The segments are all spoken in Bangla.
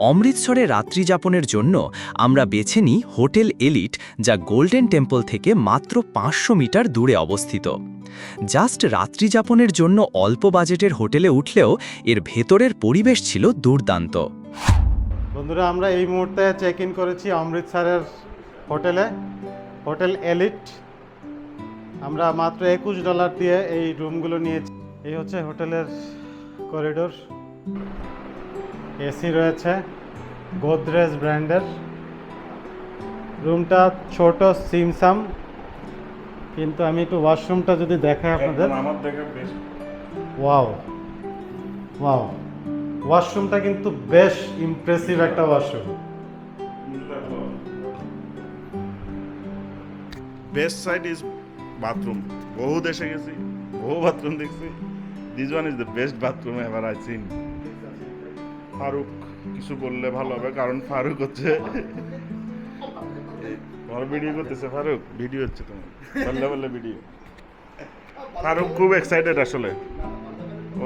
অমৃতসরে রাত্রিযাপনের জন্য আমরা বেছে নিই হোটেল এলিট, যা গোল্ডেন টেম্পল থেকে মাত্র 500 মিটার দূরে অবস্থিত। জাস্ট রাত্রিযাপনের জন্য অল্প বাজেটের হোটেলে উঠলেও এর ভেতরের পরিবেশ ছিল দুর্দান্ত। বন্ধুরা, আমরা এই মুহূর্তে চেক ইন করেছি অমৃতসরের হোটেলে, হোটেল এলিট। আমরা মাত্র $21 দিয়ে এই রুমগুলো নিয়েছি। এই হচ্ছে হোটেলের করিডোর, এসি রয়েছে গোদরেজ ব্র্যান্ডের। রুমটা ছোট সিমসাম, কিন্তু আমি একটু ওয়াশরুমটা যদি দেখাই আপনাদের। ওয়াও ওয়াও, ওয়াশরুমটা কিন্তু বেশ ইমপ্রেসিভ একটা washroom. Best side is bathroom. বহু দেশে গেছি, বহু বাথরুম দেখছি, this one is the best bathroom ever I seen. Faruk কিছু বললে ভালো হবে, কারণ ফারুক হচ্ছে তোমার ভিডিও করতেছে। ফারুক ভিডিও হচ্ছে তোমার, বললে বললে ভিডিও। ফারুক খুব এক্সাইটেড আসলে,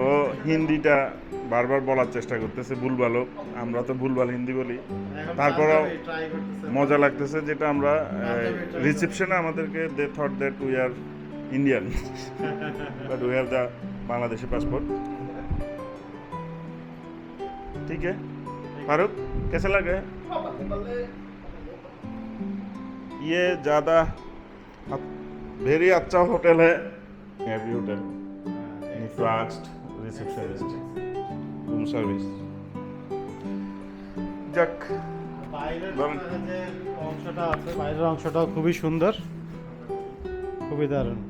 ও হিন্দিটা বারবার বলার চেষ্টা করতেছে ভুলভাল। আমরা তো ভুলভাল হিন্দি বলি, তারপরেও মজা লাগতেছে। যেটা আমরা রিসেপশনে আমাদেরকে they thought that we are Indian, but we have the Bangladeshi passport. ठीक है फारूक, कैसा लगा? ये ज़्यादा वेरी अच्छा होटल है, heavy hotel, fast receptionist, room service. যাক, বাইরের যে অংশটা আছে, বাইরের অংশটাও খুবই সুন্দর, খুবই দারুণ।